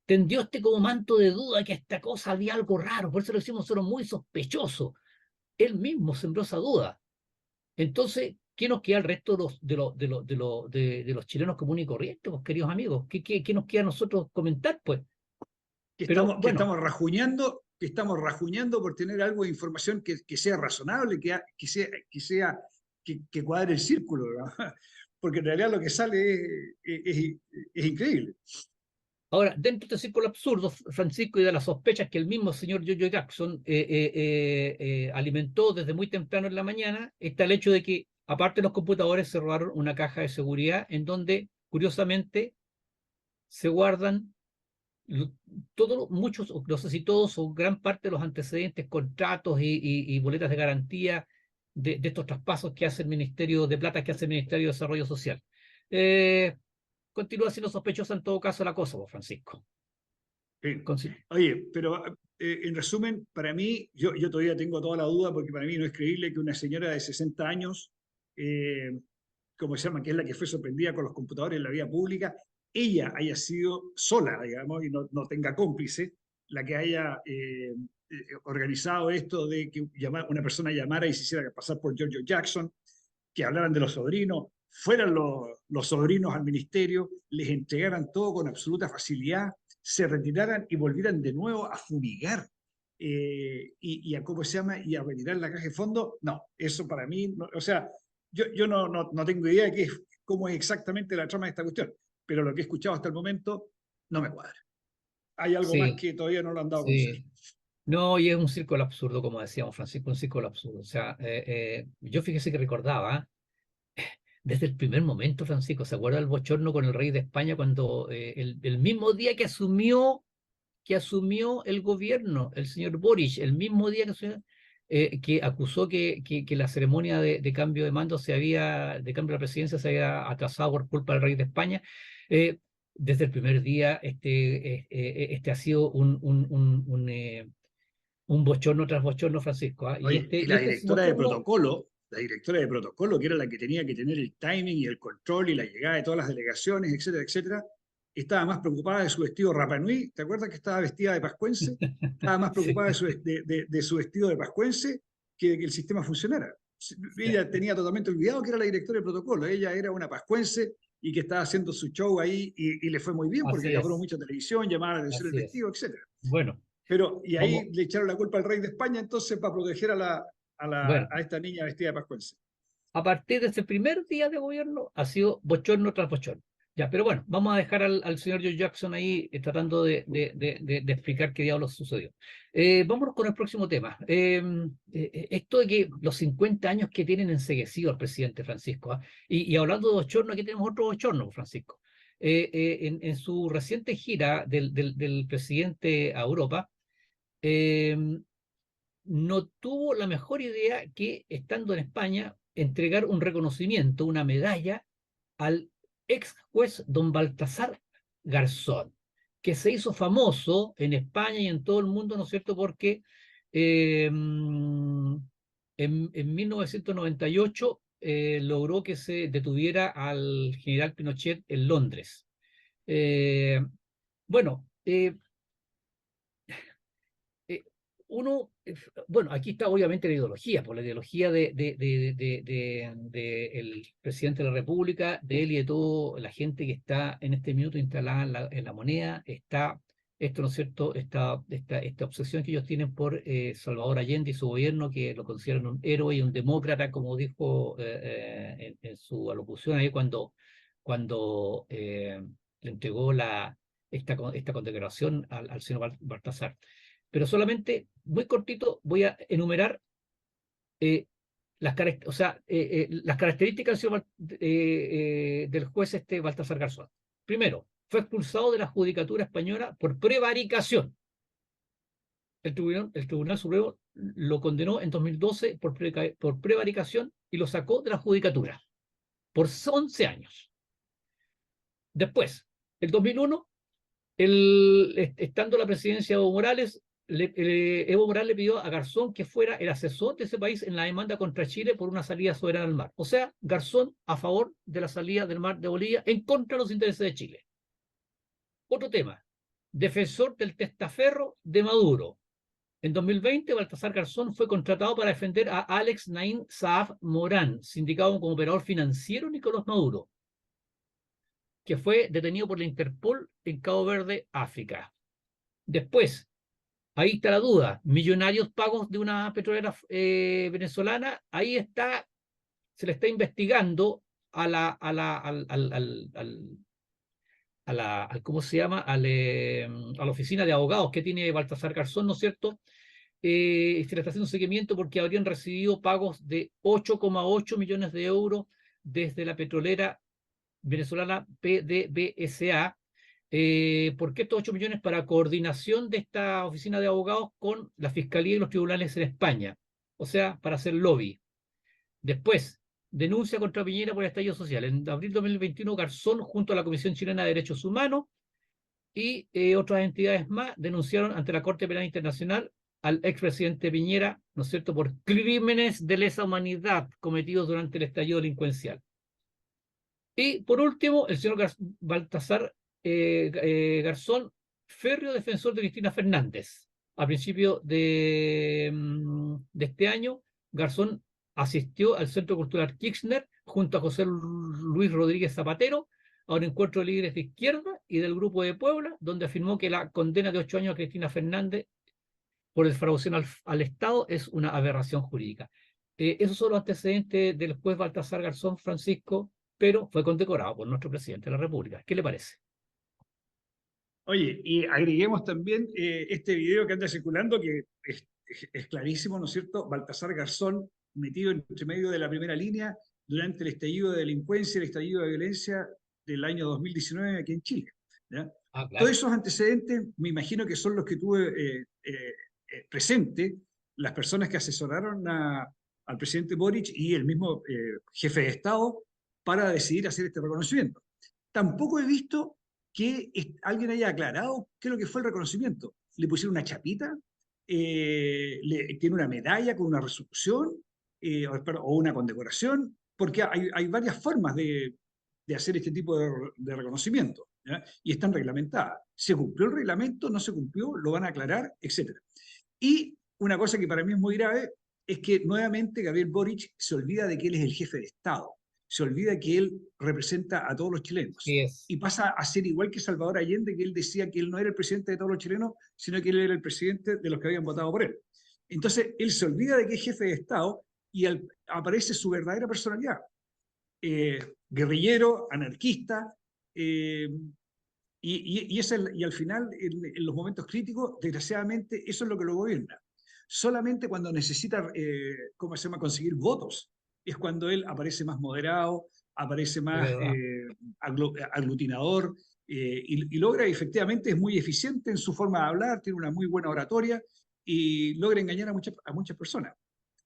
tendió este como manto de duda que esta cosa había algo raro, por eso lo hicimos solo muy sospechoso. Él mismo sembró esa duda. Entonces, ¿qué nos queda al resto de los chilenos comunes y corrientes, pues, queridos amigos? ¿Qué nos queda a nosotros comentar, pues? Pero Que bueno, estamos rajuñando por tener algo de información que sea razonable, que cuadre el círculo, ¿no? Porque en realidad lo que sale es increíble. ahora, dentro de este círculo absurdo, Francisco, y de las sospechas que el mismo señor Giorgio Jackson alimentó desde muy temprano en la mañana, está el hecho de que, aparte de los computadores, se robaron una caja de seguridad en donde, curiosamente, se guardan todos, muchos, no sé si todos o gran parte de los antecedentes, contratos y boletas de garantía de estos traspasos que hace el Ministerio de Plata, que hace el Ministerio de Desarrollo Social. Eh, Continúa siendo sospechosa en todo caso la cosa, vos, Francisco. Sí. Consi- Oye, pero en resumen, para mí, yo todavía tengo toda la duda porque para mí no es creíble que una señora de 60 años ¿cómo se llama? Que es la que fue sorprendida con los computadores en la vía pública, ella haya sido sola, digamos, y no tenga cómplice, la que haya organizado esto de que una persona llamara y se hiciera pasar por George Jackson, que hablaran de los sobrinos, fueran los sobrinos al ministerio, les entregaran todo con absoluta facilidad, se retiraran y volvieran de nuevo a fumigar y a cómo se llama y a retirar la caja de fondo. No, eso para mí, no, o sea, yo no tengo idea de cómo es exactamente la trama de esta cuestión, pero lo que he escuchado hasta el momento no me cuadra. Hay algo más Sí, que todavía no lo han dado a conocer. sí. No, y es un círculo absurdo, como decíamos, Francisco, un círculo absurdo. O sea, yo fíjese que recordaba, desde el primer momento, Francisco, ¿se acuerda del bochorno con el rey de España cuando el mismo día que asumió el gobierno, el señor Boric, el mismo día que acusó que la ceremonia de cambio de mando de cambio de la presidencia se había atrasado por culpa del rey de España? eh, Desde el primer día este ha sido un bochorno tras bochorno, Francisco, ¿ah? Oye, y Y este bochorno, la directora de protocolo, que era la que tenía que tener el timing y el control y la llegada de todas las delegaciones, etcétera, etcétera, estaba más preocupada de su vestido Rapa Nui. ¿Te acuerdas que estaba vestida de pascuense? Estaba más sí, preocupada de su vestido de pascuense que de que el sistema funcionara. Ella tenía totalmente olvidado que era la directora de protocolo. Ella era una pascuense y que estaba haciendo su show ahí y le fue muy bien porque así acaparó es, mucha televisión, llamaba la atención el así es. vestido, etcétera. Bueno, Pero, y vamos, ahí le echaron la culpa al rey de España, entonces, para proteger bueno, a esta niña vestida de pascuense. a partir de ese primer día de gobierno ha sido bochorno tras bochorno. Ya, pero bueno, vamos a dejar al señor Joe Jackson ahí tratando de explicar qué diablos sucedió. Vámonos con el próximo tema. Esto de que los 50 años que tienen enceguecido al presidente Francisco, ¿ah? Y hablando de bochorno, aquí tenemos otro bochorno, Francisco. En su reciente gira del presidente a Europa, eh, no tuvo la mejor idea que, estando en España, entregar un reconocimiento, una medalla, al ex juez don Baltasar Garzón, que se hizo famoso en España y en todo el mundo, ¿no es cierto?, porque en 1998 logró que se detuviera al general Pinochet en Londres. Eh, bueno, eh, bueno, aquí está obviamente la ideología, por la ideología el presidente de la República, de él y de toda la gente que está en este minuto instalada en la moneda, está esto, ¿no es cierto?, esta obsesión que ellos tienen por Salvador Allende y su gobierno, que lo consideran un héroe y un demócrata, como dijo en su alocución ahí cuando le entregó esta condecoración al señor Baltasar. Pero solamente, muy cortito, voy a enumerar las características del juez Baltasar Garzón. Primero, fue expulsado de la judicatura española por prevaricación. El Tribunal Supremo lo condenó en 2012 por prevaricación y lo sacó de la judicatura por 11 años. Después, el 2001, estando la presidencia de Evo Morales, Evo Morales le pidió a Garzón que fuera el asesor de ese país en la demanda contra Chile por una salida soberana al mar. O sea, Garzón a favor de la salida del mar de Bolivia en contra de los intereses de Chile. Otro tema, defensor del testaferro de Maduro. En 2020, Baltasar Garzón fue contratado para defender a Alex Naim Saab Morán, sindicado como operador financiero Nicolás Maduro, que fue detenido por la Interpol en Cabo Verde, África. Después, ahí está la duda, millonarios pagos de una petrolera venezolana, ahí está, se le está investigando ¿cómo se llama? A la oficina de abogados que tiene Baltasar Garzón, ¿no es cierto? Se le está haciendo un seguimiento porque habrían recibido pagos de 8,8 millones de euros desde la petrolera venezolana PDVSA. ¿Por qué estos 8 millones? Para coordinación de esta oficina de abogados con la Fiscalía y los tribunales en España, o sea, para hacer lobby. Después, denuncia contra Piñera por el estallido social. En abril de 2021, Garzón, junto a la Comisión Chilena de Derechos Humanos y otras entidades más, denunciaron ante la Corte Penal Internacional al expresidente Piñera, ¿no es cierto?, por crímenes de lesa humanidad cometidos durante el estallido delincuencial. Y por último, el señor Baltasar Garzón, férreo defensor de Cristina Fernández. A principio de este año, Garzón asistió al Centro Cultural Kirchner junto a José Luis Rodríguez Zapatero a un encuentro de líderes de izquierda y del Grupo de Puebla, donde afirmó que la condena de 8 años a Cristina Fernández por defraudación al Estado es una aberración jurídica. Esos son los antecedentes del juez Baltasar Garzón, Francisco, pero fue condecorado por nuestro presidente de la República. ¿Qué le parece? Oye, y agreguemos también este video que anda circulando, que es clarísimo, ¿no es cierto? Baltasar Garzón metido entre medio de la primera línea durante el estallido de delincuencia, el estallido de violencia del año 2019 aquí en Chile, ¿ya? Ah, claro. Todos esos antecedentes, me imagino que son los que tuve presente, las personas que asesoraron al presidente Boric y el mismo jefe de Estado para decidir hacer este reconocimiento. Tampoco he visto que alguien haya aclarado qué es lo que fue el reconocimiento. Le pusieron una chapita, tiene una medalla con una resolución o una condecoración, porque hay varias formas de hacer este tipo de reconocimiento, ¿ya? Y están reglamentadas. ¿Se cumplió el reglamento? ¿No se cumplió? ¿Lo van a aclarar? Etcétera. Y una cosa que para mí es muy grave es que nuevamente Gabriel Boric se olvida de que él es el jefe de Estado, se olvida que él representa a todos los chilenos. Sí es. Y pasa a ser igual que Salvador Allende, que él decía que él no era el presidente de todos los chilenos, sino que él era el presidente de los que habían votado por él. Entonces, él se olvida de que es jefe de Estado y aparece su verdadera personalidad. Guerrillero, anarquista, y al final, en los momentos críticos, desgraciadamente, eso es lo que lo gobierna. Solamente cuando necesita, ¿cómo se llama?, conseguir votos, es cuando él aparece más moderado, aparece más aglutinador, y logra, efectivamente, es muy eficiente en su forma de hablar, tiene una muy buena oratoria, y logra engañar a muchas personas.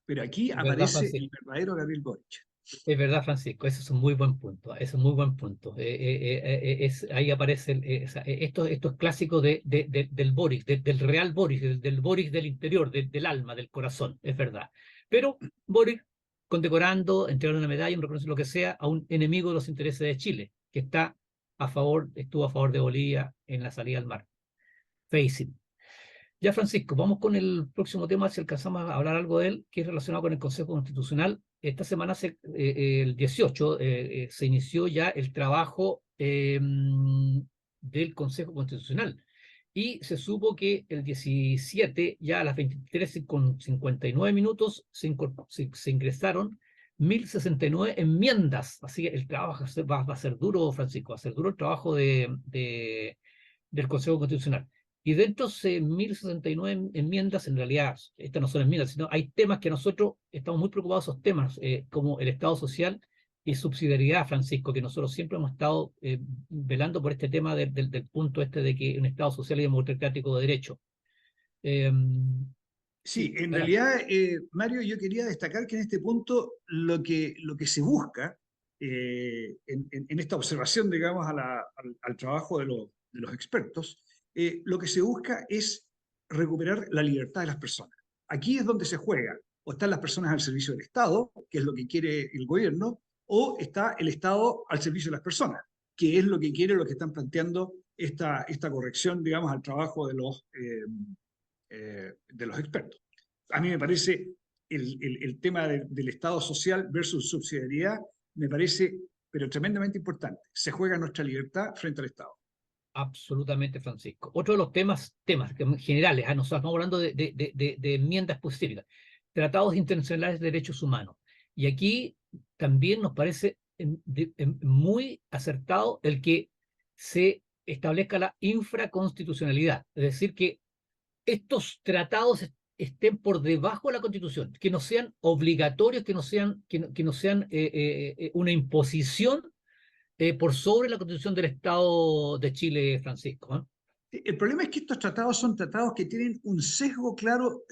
Pero aquí aparece el verdadero Gabriel Boric. Es verdad, Francisco, eso es un muy buen punto. Eso es un muy buen punto. Ahí aparece esto es clásico del Boris, del real Boris, del Boris del interior, del alma, del corazón, es verdad. Pero Boris condecorando, entregando una medalla, un reconocimiento, lo que sea, a un enemigo de los intereses de Chile, que estuvo a favor de Bolivia en la salida al mar. Facing. Ya, Francisco, vamos con el próximo tema, si alcanzamos a hablar algo de él, que es relacionado con el Consejo Constitucional. Esta semana, el 18, se inició ya el trabajo del Consejo Constitucional. Y se supo que el 17, ya a las 23:59, se ingresaron 1069 enmiendas. Así que el trabajo va a ser duro, Francisco, va a ser duro el trabajo del Consejo Constitucional. Y dentro de 1069 enmiendas, en realidad, estas no son enmiendas, sino hay temas que nosotros estamos muy preocupados, esos temas, como el Estado social y subsidiariedad, Francisco, que nosotros siempre hemos estado velando por este tema del punto de que un Estado social y democrático de derecho. Sí, en realidad, Mario, yo quería destacar que en este punto lo que se busca en esta observación, digamos, al trabajo de los expertos, lo que se busca es recuperar la libertad de las personas. Aquí es donde se juega. O están las personas al servicio del Estado, que es lo que quiere el gobierno, o está el Estado al servicio de las personas, que es lo que quiere, lo que están planteando esta corrección, digamos, al trabajo de los expertos. A mí me parece el tema del Estado social versus subsidiariedad, me parece, pero tremendamente importante. Se juega nuestra libertad frente al Estado. Absolutamente, Francisco. Otro de los temas generales, nosotros estamos hablando de enmiendas específicas, tratados internacionales de derechos humanos. Y aquí también nos parece muy acertado el que se establezca la infraconstitucionalidad, es decir, que estos tratados estén por debajo de la Constitución, que no sean obligatorios, que no sean una imposición por sobre la Constitución del Estado de Chile, Francisco, ¿eh? El problema es que estos tratados son tratados que tienen un sesgo claro,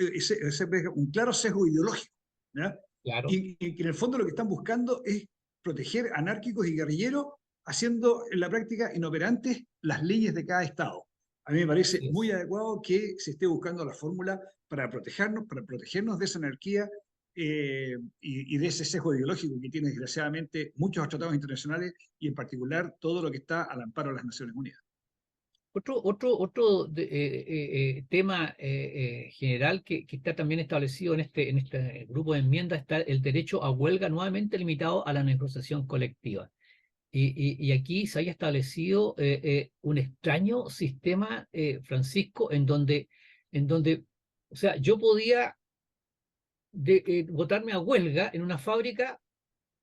un claro sesgo ideológico, ¿ya? Claro. Y que en el fondo lo que están buscando es proteger anárquicos y guerrilleros, haciendo en la práctica inoperantes las leyes de cada Estado. A mí me parece Así es. muy adecuado que se esté buscando la fórmula para protegernos de esa anarquía y de ese sesgo ideológico que tiene desgraciadamente muchos tratados internacionales y en particular todo lo que está al amparo de las Naciones Unidas. Otro tema general que está también establecido en este grupo de enmiendas está el derecho a huelga nuevamente limitado a la negociación colectiva. Y aquí se haya establecido un extraño sistema, Francisco, en donde, o sea, yo podía votarme a huelga en una fábrica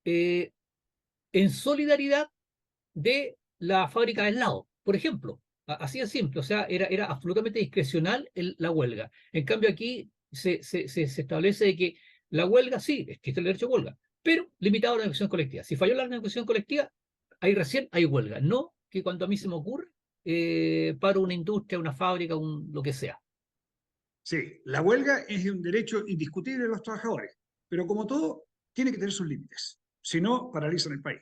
en solidaridad de la fábrica del lado, por ejemplo. Así de simple, o sea, era absolutamente discrecional la huelga. En cambio, aquí se establece de que la huelga, sí, existe el derecho a huelga, pero limitado a la negociación colectiva. Si falló la negociación colectiva, ahí recién hay huelga. No que cuando a mí se me ocurre, paro una industria, una fábrica, lo que sea. Sí, la huelga es un derecho indiscutible de los trabajadores, pero como todo, tiene que tener sus límites. Si no, paralizan el país.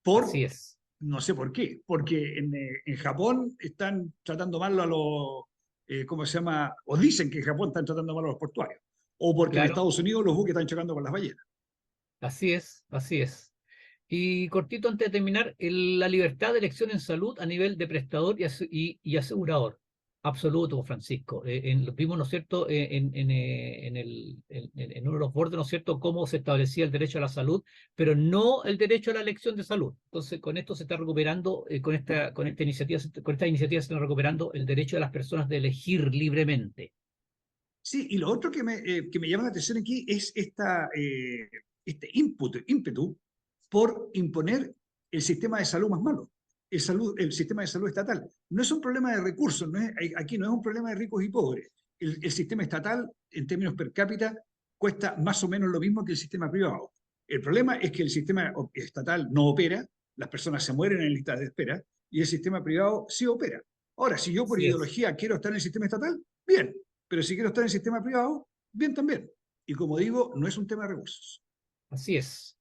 Así es. No sé por qué, porque en Japón están tratando mal a los, ¿cómo se llama? O dicen que en Japón están tratando mal a los portuarios, o porque en Claro. Estados Unidos los buques están chocando con las ballenas. Así es, así es. Y cortito antes de terminar, la libertad de elección en salud a nivel de prestador y asegurador. Absoluto, Francisco. Vimos, ¿no es cierto?, en uno de los bordes, ¿no es cierto?, cómo se establecía el derecho a la salud, pero no el derecho a la elección de salud. Entonces, con esto se está recuperando, con esta iniciativa se está recuperando el derecho de las personas de elegir libremente. Sí, y lo otro que me llama la atención aquí es este ímpetu por imponer el sistema de salud más malo, el sistema de salud estatal. No es un problema de recursos, aquí no es un problema de ricos y pobres. El sistema estatal, en términos per cápita, cuesta más o menos lo mismo que el sistema privado. El problema es que el sistema estatal no opera, las personas se mueren en listas de espera, y el sistema privado sí opera. Ahora, si yo por Así es. ideología quiero estar en el sistema estatal, bien, pero si quiero estar en el sistema privado, bien también. Y como digo, no es un tema de recursos. Así es.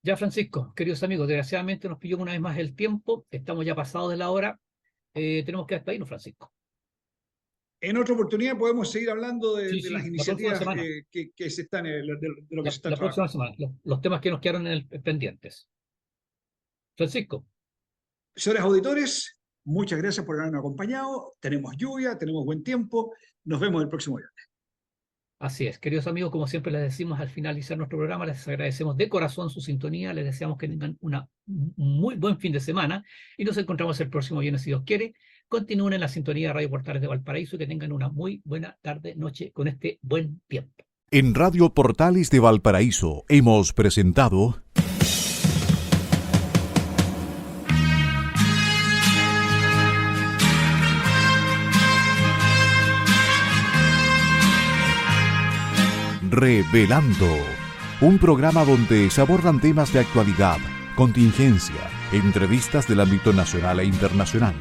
Ya, Francisco, queridos amigos, desgraciadamente nos pilló una vez más el tiempo, estamos ya pasados de la hora, tenemos que despedirnos, Francisco. En otra oportunidad podemos seguir hablando de Sí, las la próxima iniciativas semana. que se están, de lo que se está La próxima trabajando. semana, los temas que nos quedaron pendientes. Francisco. Señores auditores, muchas gracias por habernos acompañado. Tenemos lluvia, tenemos buen tiempo. Nos vemos el próximo día. Así es, queridos amigos, como siempre les decimos al finalizar nuestro programa, les agradecemos de corazón su sintonía, les deseamos que tengan un muy buen fin de semana y nos encontramos el próximo viernes si Dios quiere. Continúen en la sintonía de Radio Portales de Valparaíso y que tengan una muy buena tarde, noche con este buen tiempo. En Radio Portales de Valparaíso hemos presentado Revelando, un programa donde se abordan temas de actualidad, contingencia, entrevistas del ámbito nacional e internacional.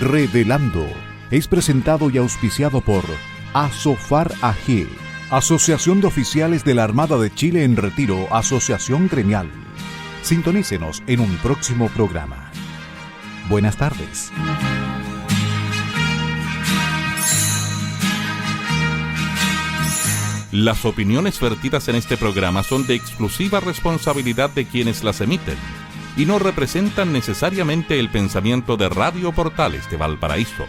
Revelando es presentado y auspiciado por Asofar AG, Asociación de Oficiales de la Armada de Chile en Retiro, Asociación Gremial. Sintonícenos en un próximo programa. Buenas tardes. Las opiniones vertidas en este programa son de exclusiva responsabilidad de quienes las emiten y no representan necesariamente el pensamiento de Radio Portales de Valparaíso,